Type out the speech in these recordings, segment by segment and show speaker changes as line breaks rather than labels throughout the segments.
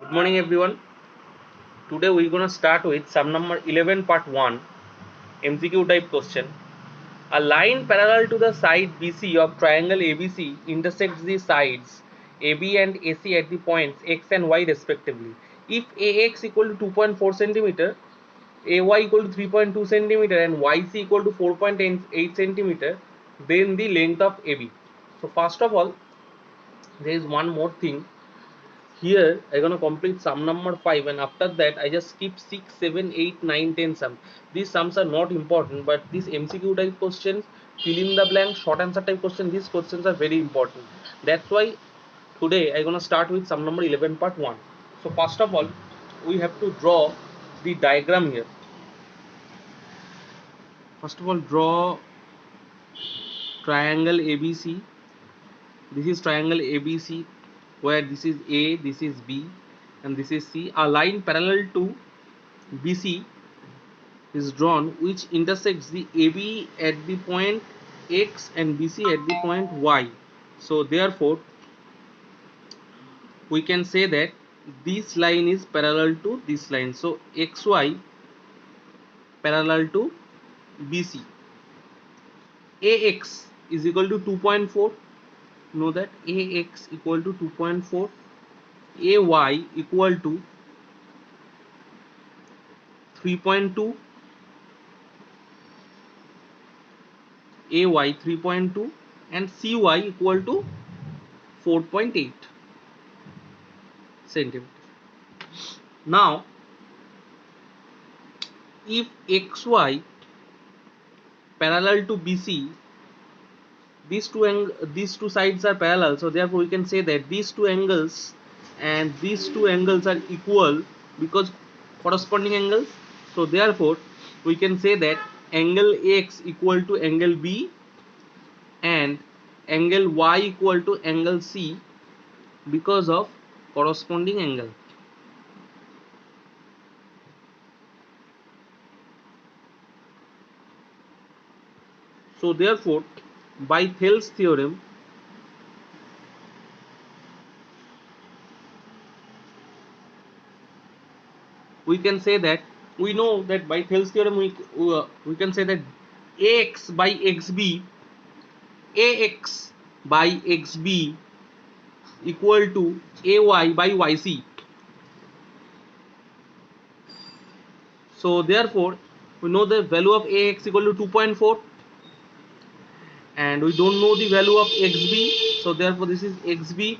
Good morning everyone. Today we're gonna start with sum number 11 part 1 MCQ type question. A line parallel to the side BC of triangle ABC intersects the sides AB and AC at the points X and Y respectively. If AX equal to 2.4 cm, AY equal to 3.2 cm and YC equal to 4.8 cm, then the length of AB. So first of all, there is one more thing. Here I'm gonna complete sum number 5, and after that I just skip 6, 7, 8, 9, 10 sum. These sums are not important, but these MCQ type questions, fill in the blank, short answer type question, these questions are very important. That's why today I'm gonna start with sum number 11 part 1. So first of all, we have to draw the diagram here. First of all, draw triangle ABC. This is triangle ABC, where this is A, this is B, and this is C. A line parallel to BC is drawn which intersects the AB at the point X and BC at the point Y. So therefore we can say that this line is parallel to this line. So XY parallel to BC. AX is equal to 2.4. Know that AX equal to 2.4. AY equal to 3.2. AY 3.2 and CY equal to 4.8 centimeter. Now if XY parallel to BC, these two sides are parallel, so therefore we can say that these two angles and these two angles are equal because corresponding angles. So therefore we can say that angle X equal to angle B and angle Y equal to angle C because of corresponding angle. So therefore by Thales theorem we can say that, we know that by Thales theorem we can say that AX by XB, AX by XB equal to AY by YC. So therefore we know the value of AX equal to 2.4 and we don't know the value of XB, so therefore this is XB,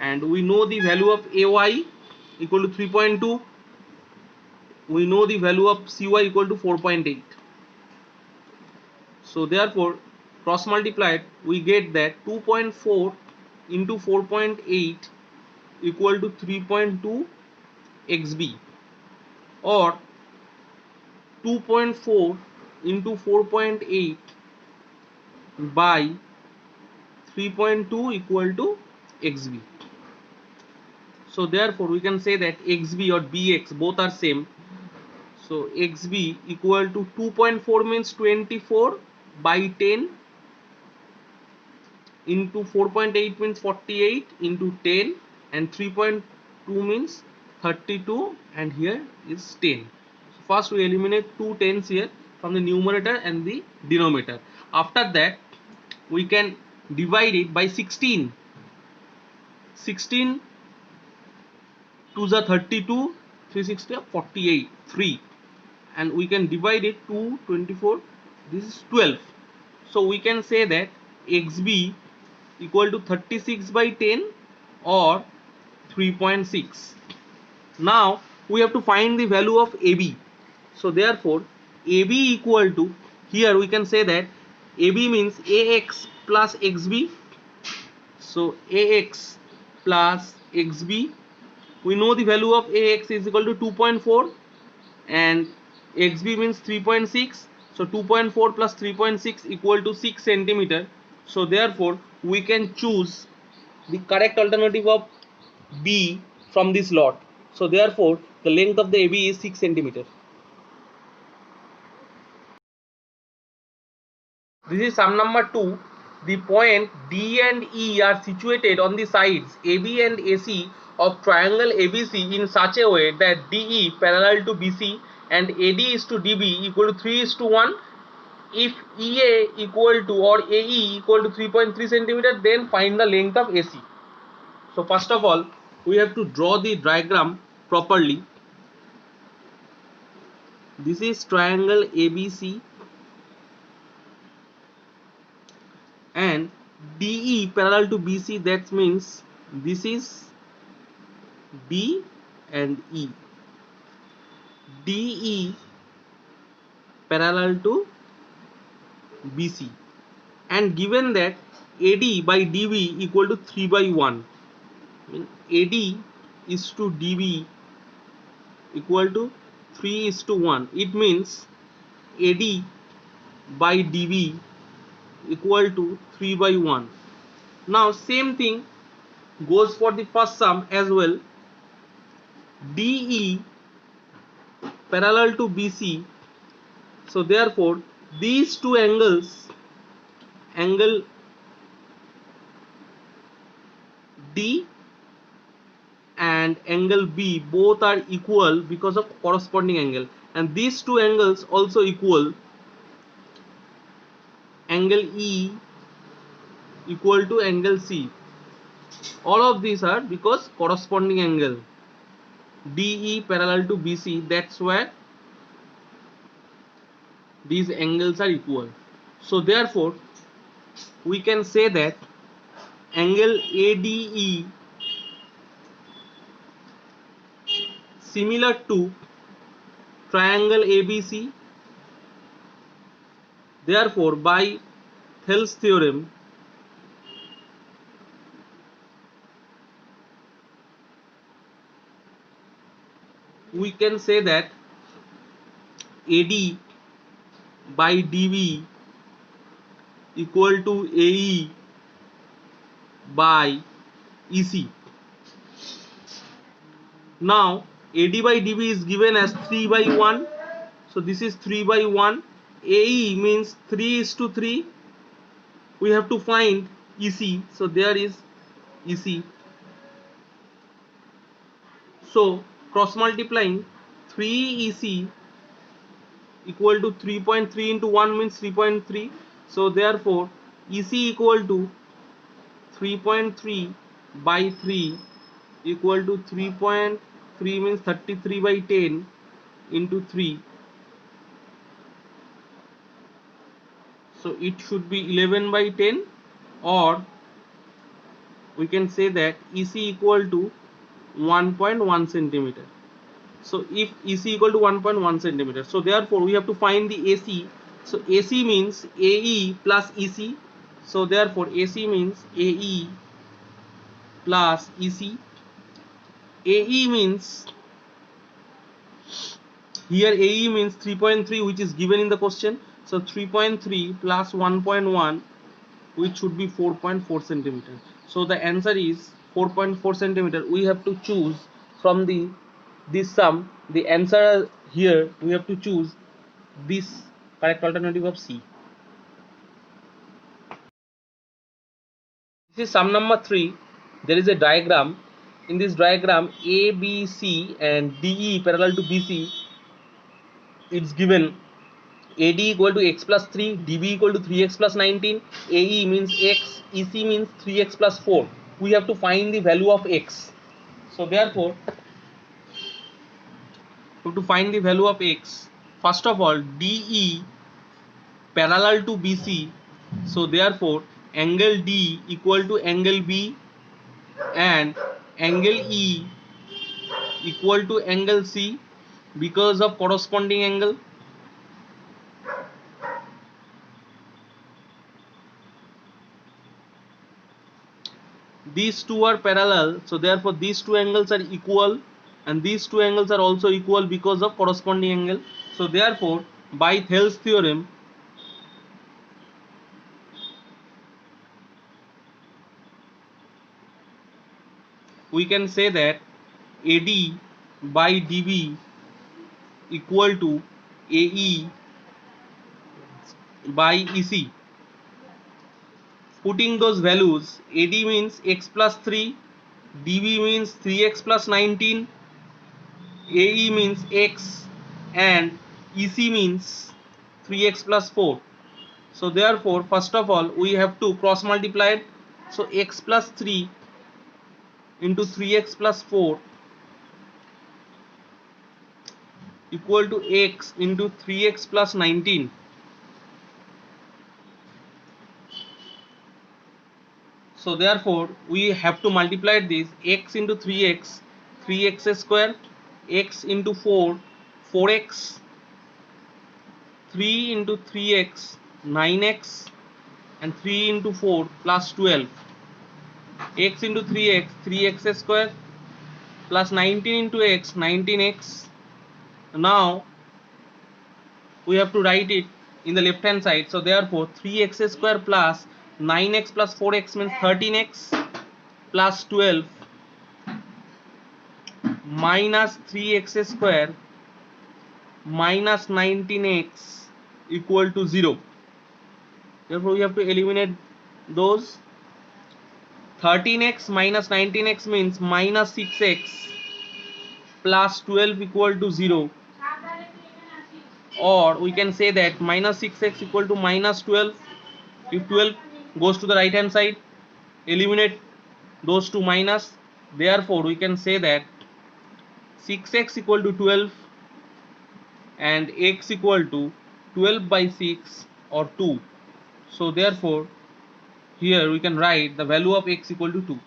and we know the value of AY equal to 3.2, we know the value of CY equal to 4.8. So therefore cross multiplied we get that 2.4 into 4.8 equal to 3.2 XB, or 2.4 into 4.8 by 3.2 equal to XB. So therefore we can say that XB or BX both are same. So XB equal to 2.4 means 24 by 10 into 4.8 means 48 into 10, and 3.2 means 32, and here is 10. So first we eliminate two tens here from the numerator and the denominator. After that we can divide it by 16. 16 to the 32, 360, 48, 3, and we can divide it to 24. This is 12. So we can say that XB equal to 36 by 10 or 3.6. Now we have to find the value of AB. So therefore AB equal to, here we can say that AB means AX plus XB. So AX plus XB, we know the value of AX is equal to 2.4 and XB means 3.6. So 2.4 plus 3.6 equal to 6 centimeter. So therefore we can choose the correct alternative of B from this lot. So therefore the length of the AB is 6 centimeter. This is sum number 2. the point D and E are situated on the sides AB and AC of triangle ABC in such a way that DE parallel to BC and AD is to DB equal to 3:1. If EA equal to or AE equal to 3.3 centimeter, then find the length of AC. So first of all, we have to draw the diagram properly. This is triangle ABC and DE parallel to BC, that means this is D and E. DE parallel to BC, and given that AD by DB equal to 3/1, AD is to DB equal to 3:1. It means AD by DB equal to 3/1. Now same thing goes for the first sum as well. DE parallel to BC, so therefore these two angles, angle D and angle B, both are equal because of corresponding angle, and these two angles also equal. Angle E equal to angle C, all of these are because corresponding angle DE parallel to BC, that's where these angles are equal. So therefore we can say that angle ADE similar to triangle ABC. Therefore by Thales theorem we can say that AD by DB equal to AE by EC. Now AD by DB is given as 3/1, so this is 3/1. AE means 3:3. We have to find EC, so there is EC. So cross multiplying 3 EC equal to 3.3 into 1 means 3.3. So therefore EC equal to 3.3 by 3 equal to 3.3 means 33/10 into 3. So it should be 11/10, or we can say that EC equal to 1.1 centimeter. So if EC equal to 1.1 centimeter, so therefore we have to find the AC. So AC means AE plus EC. So therefore AC means AE plus EC. AE means, here AE means 3.3, which is given in the question. So 3.3 plus 1.1, which should be 4.4 centimeter. So the answer is 4.4 centimeter. We have to choose from this sum. The answer here we have to choose this correct alternative of C. This is sum number 3. There is a diagram. In this diagram, A, B, C and DE parallel to BC. It's given AD equal to x plus 3, DB equal to 3x plus 19, AE means x, EC means 3x plus 4. We have to find the value of x. So therefore, we have to find the value of x. First of all, DE parallel to BC. So therefore, angle D equal to angle B and angle E equal to angle C because of corresponding angle. These two are parallel, so therefore these two angles are equal, and these two angles are also equal because of corresponding angle. So therefore by Thales theorem we can say that AD by DB equal to AE by EC. putting those values, AD means x plus 3, DB means 3x plus 19, AE means x, and EC means 3x plus 4. So therefore, first of all, we have to cross multiply it. So x plus 3 into 3x plus 4 equal to x into 3x plus 19. So therefore, we have to multiply this x into 3x, 3x square, x into 4, 4x, 3 into 3x, 9x, and 3 into 4 plus 12. X into 3x, 3x square, plus 19 into x, 19x. Now we have to write it in the left hand side. So therefore 3x square plus 9x plus 4x means 13x plus 12 minus 3x square minus 19x equal to 0. Therefore we have to eliminate those. 13x minus 19x means minus 6x plus 12 equal to 0, or we can say that minus 6x equal to minus 12. If 12 goes to the right hand side, eliminate those two minus. Therefore we can say that 6x equal to 12 and x equal to 12 by 6 or 2. So therefore here we can write the value of x equal to 2.